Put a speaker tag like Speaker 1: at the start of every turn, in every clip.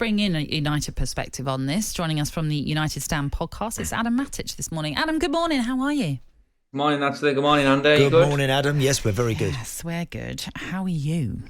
Speaker 1: bring in a United perspective on this. Joining us from the United Stand podcast, it's Adam Matic this morning. Adam, good morning. How are you?
Speaker 2: Good morning, Natalie. Good morning, Andy.
Speaker 3: Good morning, Adam. Yes, we're very good.
Speaker 1: Yes, we're good. How are you?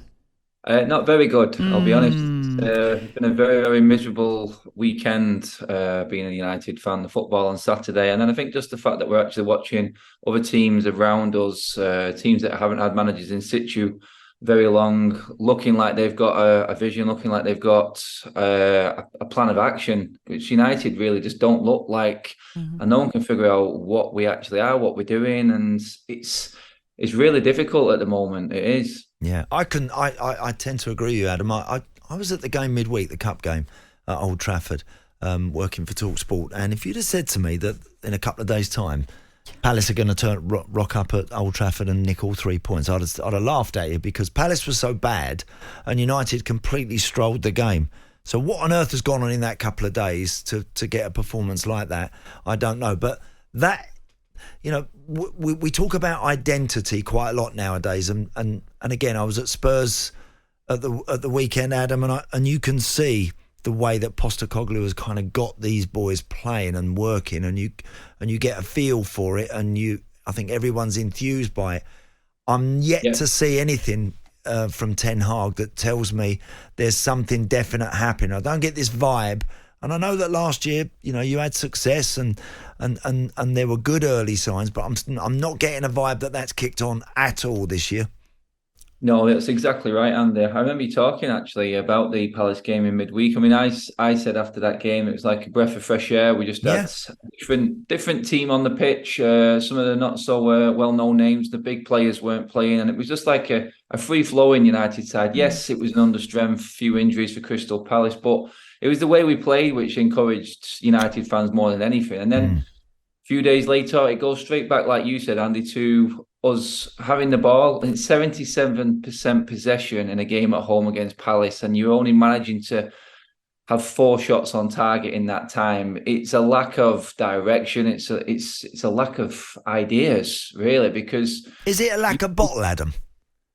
Speaker 2: Not very good, I'll be honest. It's been a very, very miserable weekend being a United fan, the football on Saturday. And then I think just the fact that we're actually watching other teams around us, teams that haven't had managers in situ very long, looking like they've got a vision, looking like they've got a plan of action, which United really just don't look like. And no one can figure out what we actually are, what we're doing. And it's really difficult at the moment. It is.
Speaker 3: Yeah, I tend to agree with you, Adam. I was at the game midweek, the cup game at Old Trafford, working for talkSPORT, and if you'd have said to me that in a couple of days' time, Palace are going to rock up at Old Trafford and nick all 3 points, I'd have laughed at you, because Palace was so bad and United completely strolled the game. So what on earth has gone on in that couple of days to get a performance like that? I don't know, but that. You know, we talk about identity quite a lot nowadays, and again, I was at Spurs at the weekend, Adam, and you can see the way that Postecoglou has kind of got these boys playing and working, and you get a feel for it, and I think everyone's enthused by it. I'm yet to see anything from Ten Hag that tells me there's something definite happening. I don't get this vibe. And I know that last year, you had success and there were good early signs, but I'm not getting a vibe that's kicked on at all this year.
Speaker 2: No, that's exactly right, Andy. I remember you talking actually about the Palace game in midweek. I mean, I said after that game, it was like a breath of fresh air. We just had a different team on the pitch. Some of the not so well-known names, the big players weren't playing, and it was just like a free-flowing United side. Yes, it was an understrength, few injuries for Crystal Palace, but it was the way we played which encouraged United fans more than anything. And then a few days later, it goes straight back, like you said, Andy, to us having the ball. And it's 77% possession in a game at home against Palace, and you're only managing to have 4 shots on target in that time. It's a lack of direction. It's a lack of ideas, really, because...
Speaker 3: Is it a lack of bottle, Adam?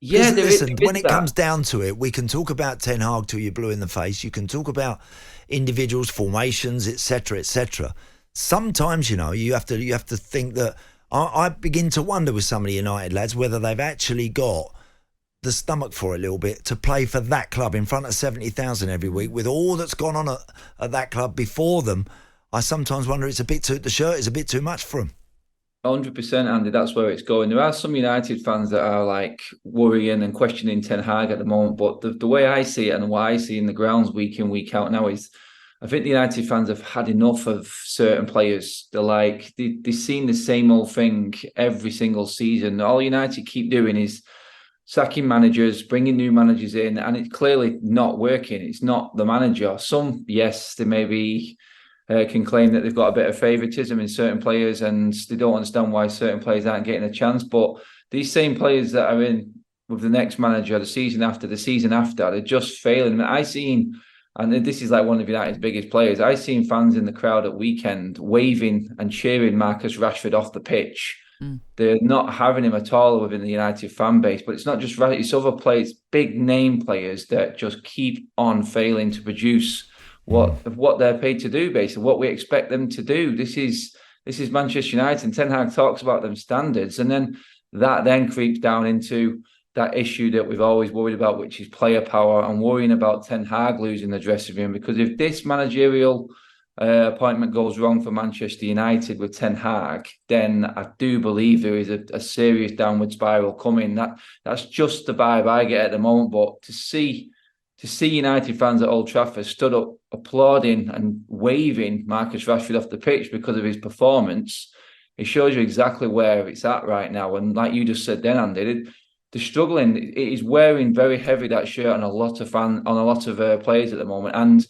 Speaker 2: Yeah,
Speaker 3: listen, when it comes down to it, we can talk about Ten Hag till you're blue in the face. You can talk about individuals, formations, etc., etc. Sometimes, you have to think that I begin to wonder with some of the United lads whether they've actually got the stomach for it a little bit to play for that club in front of 70,000 every week with all that's gone on at that club before them. I sometimes wonder the shirt is a bit too much for them.
Speaker 2: 100%, Andy, that's where it's going. There are some United fans that are like worrying and questioning Ten Hag at the moment, but the way I see it and what I see in the grounds week in, week out now is I think the United fans have had enough of certain players. They're like, they've seen the same old thing every single season. All United keep doing is sacking managers, bringing new managers in, and it's clearly not working. It's not the manager. Some, yes, they maybe... can claim that they've got a bit of favouritism in certain players and they don't understand why certain players aren't getting a chance. But these same players that are in with the next manager, the season after, they're just failing. I seen, and this is like one of United's biggest players, I seen fans in the crowd at weekend waving and cheering Marcus Rashford off the pitch. They're not having him at all within the United fan base. But it's not just Rashford, it's other players, big name players that just keep on failing to produce what they're paid to do, basically, what we expect them to do. This is Manchester United, and Ten Hag talks about them standards, and then that creeps down into that issue that we've always worried about, which is player power, and worrying about Ten Hag losing the dressing room. Because if this managerial appointment goes wrong for Manchester United with Ten Hag, then I do believe there is a serious downward spiral coming. That's just the vibe I get at the moment. But to see United fans at Old Trafford stood up applauding and waving Marcus Rashford off the pitch because of his performance, it shows you exactly where it's at right now. And like you just said then, Andy, they're struggling. It is wearing very heavy, that shirt, on a lot of players at the moment. And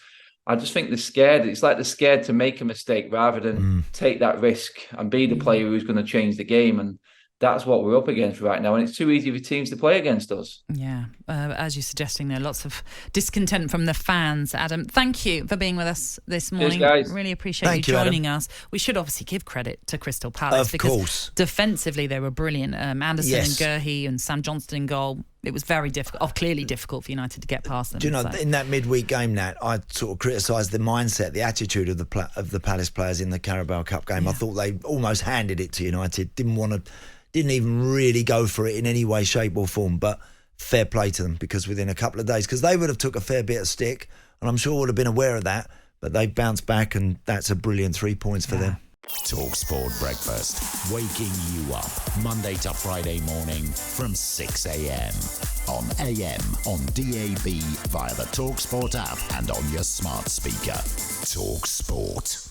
Speaker 2: I just think they're scared. It's like they're scared to make a mistake rather than take that risk and be the player who's going to change the game. And that's what we're up against right now, and it's too easy for teams to play against us.
Speaker 1: Yeah, as you're suggesting, there are lots of discontent from the fans. Adam, thank you for being with us this morning.
Speaker 2: Cheers, guys.
Speaker 1: Really appreciate you joining us. We should obviously give credit to Crystal Palace
Speaker 3: because
Speaker 1: defensively they were brilliant. Anderson and Gurhey and Sam Johnston in goal. it was very difficult, clearly difficult for United to get past them.
Speaker 3: Do you know, in that midweek game, Nat, I sort of criticised the mindset, the attitude of the Palace players in the Carabao Cup game. I thought they almost handed it to United, didn't even really go for it in any way, shape or form, but fair play to them, because within a couple of days, because they would have took a fair bit of stick, and I'm sure would have been aware of that, but they bounced back, and that's a brilliant 3 points for them.
Speaker 4: talkSPORT Breakfast, waking you up Monday to Friday morning from 6 a.m. on AM, on DAB, via the talkSPORT app and on your smart speaker. talkSPORT.